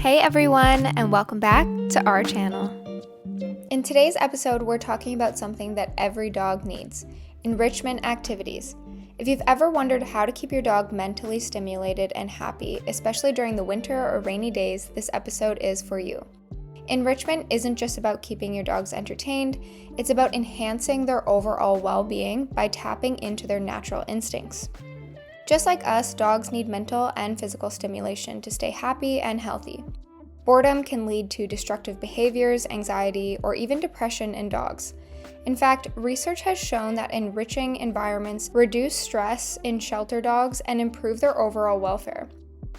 Hey everyone, and welcome back to our channel. In today's episode, we're talking about something that every dog needs: enrichment activities. If you've ever wondered how to keep your dog mentally stimulated and happy, especially during the winter or rainy days, this episode is for you. Enrichment isn't just about keeping your dogs entertained, it's about enhancing their overall well-being by tapping into their natural instincts. Just like us, dogs need mental and physical stimulation to stay happy and healthy. Boredom can lead to destructive behaviors, anxiety, or even depression in dogs. In fact, research has shown that enriching environments reduce stress in shelter dogs and improve their overall welfare.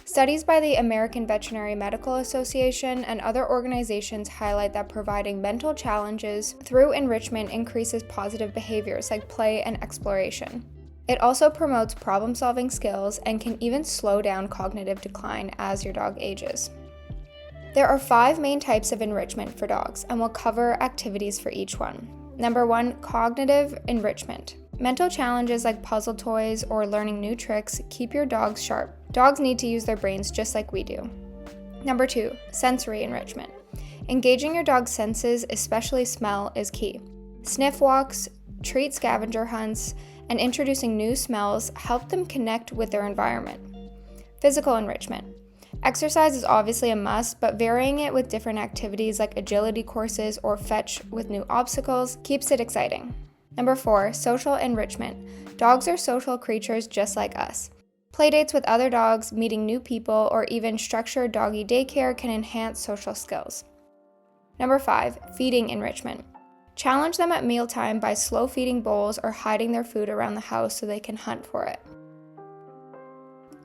Studies by the American Veterinary Medical Association and other organizations highlight that providing mental challenges through enrichment increases positive behaviors like play and exploration. It also promotes problem-solving skills and can even slow down cognitive decline as your dog ages. There are 5 main types of enrichment for dogs, and we'll cover activities for each one. Number 1, cognitive enrichment. Mental challenges like puzzle toys or learning new tricks keep your dogs sharp. Dogs need to use their brains just like we do. Number 2, sensory enrichment. Engaging your dog's senses, especially smell, is key. Sniff walks, treat scavenger hunts, and introducing new smells help them connect with their environment. Physical enrichment. Exercise is obviously a must, but varying it with different activities like agility courses or fetch with new obstacles keeps it exciting. Number 4, social enrichment. Dogs are social creatures just like us. Playdates with other dogs, meeting new people, or even structured doggy daycare can enhance social skills. Number 5, feeding enrichment. Challenge them at mealtime by slow feeding bowls or hiding their food around the house so they can hunt for it.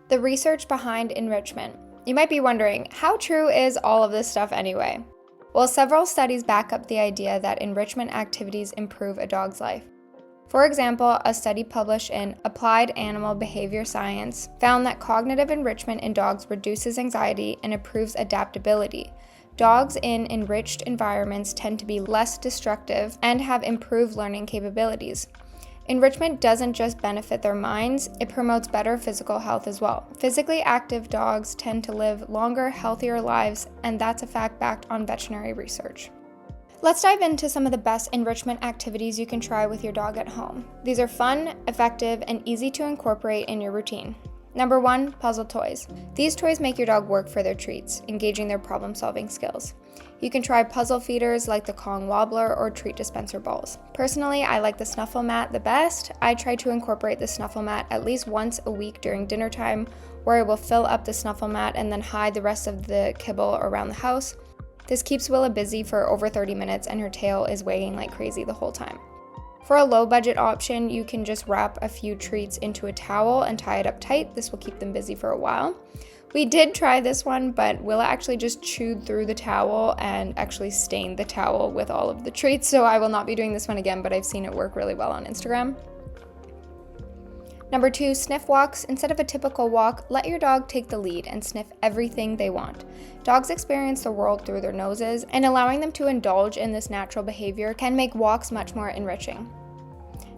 The research behind enrichment. You might be wondering, how true is all of this stuff anyway? Well, several studies back up the idea that enrichment activities improve a dog's life. For example, a study published in Applied Animal Behavior Science found that cognitive enrichment in dogs reduces anxiety and improves adaptability. Dogs in enriched environments tend to be less destructive and have improved learning capabilities. Enrichment doesn't just benefit their minds, it promotes better physical health as well. Physically active dogs tend to live longer, healthier lives, and that's a fact backed on veterinary research. Let's dive into some of the best enrichment activities you can try with your dog at home. These are fun, effective, and easy to incorporate in your routine. Number 1, puzzle toys. These toys make your dog work for their treats, engaging their problem-solving skills. You can try puzzle feeders like the Kong Wobbler or treat dispenser balls. Personally, I like the Snuffle Mat the best. I try to incorporate the Snuffle Mat at least once a week during dinner time, where I will fill up the Snuffle Mat and then hide the rest of the kibble around the house. This keeps Willa busy for over 30 minutes and her tail is wagging like crazy the whole time. For a low-budget option, you can just wrap a few treats into a towel and tie it up tight. This will keep them busy for a while. We did try this one, but Willa actually just chewed through the towel and actually stained the towel with all of the treats, so I will not be doing this one again, but I've seen it work really well on Instagram. Number 2, sniff walks. Instead of a typical walk, let your dog take the lead and sniff everything they want. Dogs experience the world through their noses, and allowing them to indulge in this natural behavior can make walks much more enriching.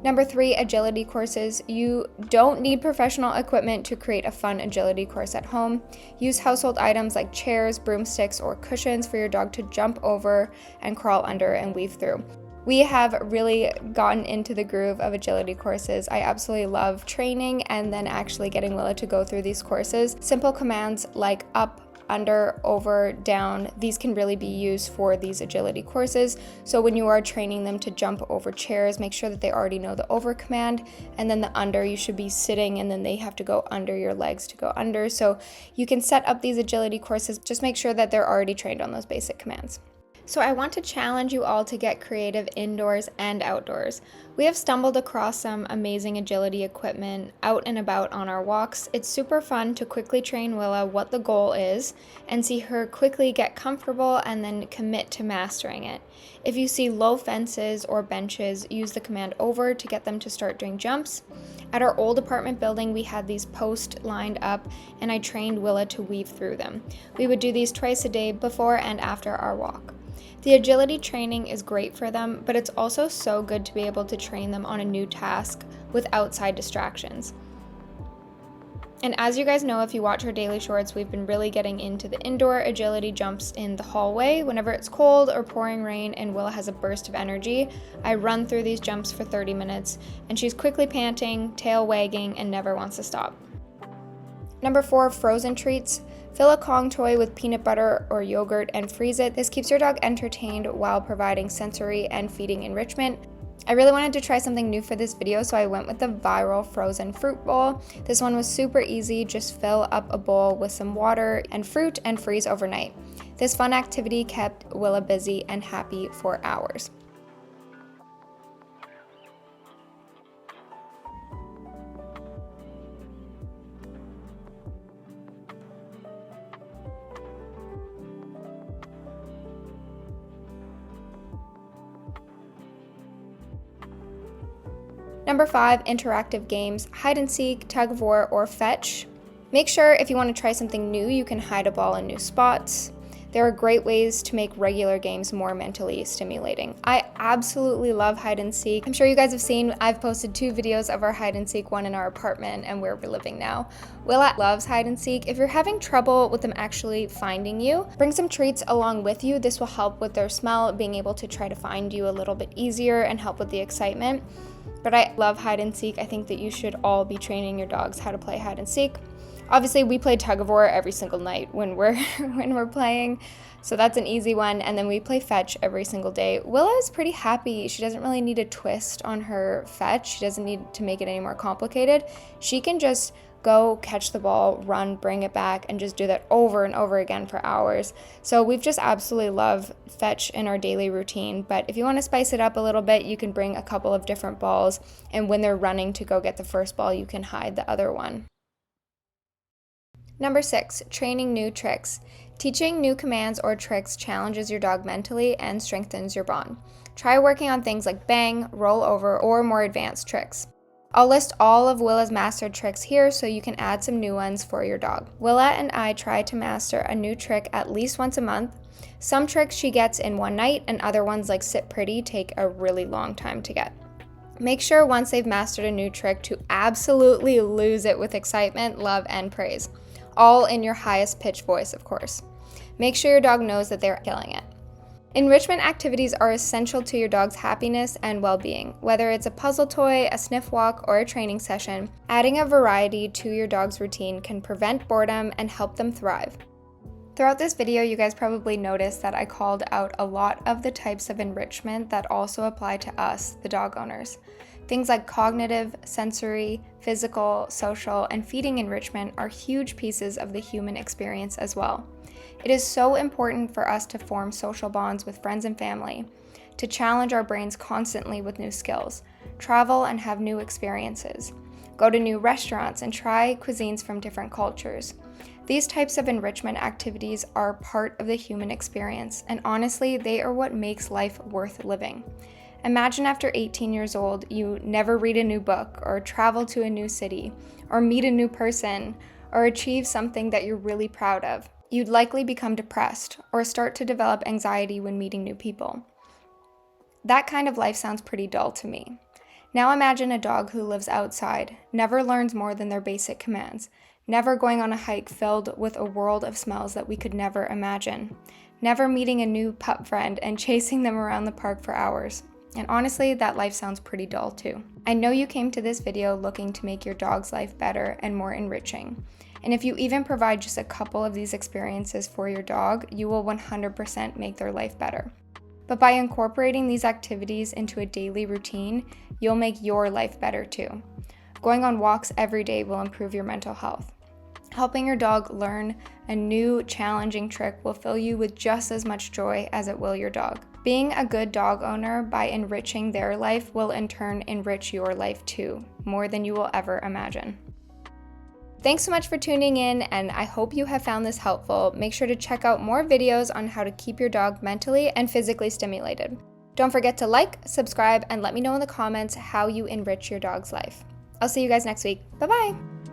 Number 3, agility courses. You don't need professional equipment to create a fun agility course at home. Use household items like chairs, broomsticks, or cushions for your dog to jump over and crawl under and weave through. We have really gotten into the groove of agility courses. I absolutely love training and then actually getting Willa to go through these courses. Simple commands like up, under, over, down, these can really be used for these agility courses. So when you are training them to jump over chairs, make sure that they already know the over command, and then the under, you should be sitting and then they have to go under your legs to go under. So you can set up these agility courses, just make sure that they're already trained on those basic commands. So I want to challenge you all to get creative indoors and outdoors. We have stumbled across some amazing agility equipment out and about on our walks. It's super fun to quickly train Willa what the goal is and see her quickly get comfortable and then commit to mastering it. If you see low fences or benches, use the command over to get them to start doing jumps. At our old apartment building, we had these posts lined up and I trained Willa to weave through them. We would do these twice a day before and after our walk. The agility training is great for them, but it's also so good to be able to train them on a new task with outside distractions. And as you guys know, if you watch our daily shorts, we've been really getting into the indoor agility jumps in the hallway. Whenever it's cold or pouring rain and Willa has a burst of energy, I run through these jumps for 30 minutes and she's quickly panting, tail wagging, and never wants to stop. Number 4, frozen treats. Fill a Kong toy with peanut butter or yogurt and freeze it. This keeps your dog entertained while providing sensory and feeding enrichment. I really wanted to try something new for this video, so I went with the viral frozen fruit bowl. This one was super easy. Just fill up a bowl with some water and fruit and freeze overnight. This fun activity kept Willa busy and happy for hours. Number 5, interactive games, hide and seek, tug of war, or fetch. Make sure if you want to try something new, you can hide a ball in new spots. There are great ways to make regular games more mentally stimulating. I absolutely love hide and seek. I'm sure you guys have seen, I've posted 2 videos of our hide and seek, one in our apartment and where we're living now. Willa loves hide and seek. If you're having trouble with them actually finding you, bring some treats along with you. This will help with their smell, being able to try to find you a little bit easier and help with the excitement. But I love hide and seek. I think that you should all be training your dogs how to play hide and seek. Obviously, we play tug of war every single night when we're playing, so that's an easy one. And then we play fetch every single day. Willa is pretty happy. She doesn't really need a twist on her fetch. She doesn't need to make it any more complicated. She can just go catch the ball, run, bring it back, and just do that over and over again for hours. So we've just absolutely loved fetch in our daily routine. But if you want to spice it up a little bit, you can bring a couple of different balls, and when they're running to go get the first ball, you can hide the other one. Number 6, training new tricks. Teaching new commands or tricks challenges your dog mentally and strengthens your bond. Try working on things like bang, roll over, or more advanced tricks. I'll list all of Willa's mastered tricks here so you can add some new ones for your dog. Willa and I try to master a new trick at least once a month. Some tricks she gets in one night, and other ones like sit pretty take a really long time to get. Make sure once they've mastered a new trick to absolutely lose it with excitement, love, and praise. All in your highest pitch voice, of course. Make sure your dog knows that they're killing it. Enrichment activities are essential to your dog's happiness and well-being. Whether it's a puzzle toy, a sniff walk, or a training session, adding a variety to your dog's routine can prevent boredom and help them thrive. Throughout this video, you guys probably noticed that I called out a lot of the types of enrichment that also apply to us, the dog owners. Things like cognitive, sensory, physical, social, and feeding enrichment are huge pieces of the human experience as well. It is so important for us to form social bonds with friends and family, to challenge our brains constantly with new skills, travel and have new experiences, go to new restaurants and try cuisines from different cultures. These types of enrichment activities are part of the human experience, and honestly, they are what makes life worth living. Imagine after 18 years old, you never read a new book, or travel to a new city, or meet a new person, or achieve something that you're really proud of. You'd likely become depressed or start to develop anxiety when meeting new people. That kind of life sounds pretty dull to me. Now imagine a dog who lives outside, never learns more than their basic commands, never going on a hike filled with a world of smells that we could never imagine, never meeting a new pup friend and chasing them around the park for hours. And honestly, that life sounds pretty dull too. I know you came to this video looking to make your dog's life better and more enriching. And if you even provide just a couple of these experiences for your dog, you will 100% make their life better. But by incorporating these activities into a daily routine, you'll make your life better too. Going on walks every day will improve your mental health. Helping your dog learn a new challenging trick will fill you with just as much joy as it will your dog. Being a good dog owner by enriching their life will in turn enrich your life too, more than you will ever imagine. Thanks so much for tuning in, and I hope you have found this helpful. Make sure to check out more videos on how to keep your dog mentally and physically stimulated. Don't forget to like, subscribe, and let me know in the comments how you enrich your dog's life. I'll see you guys next week. Bye-bye!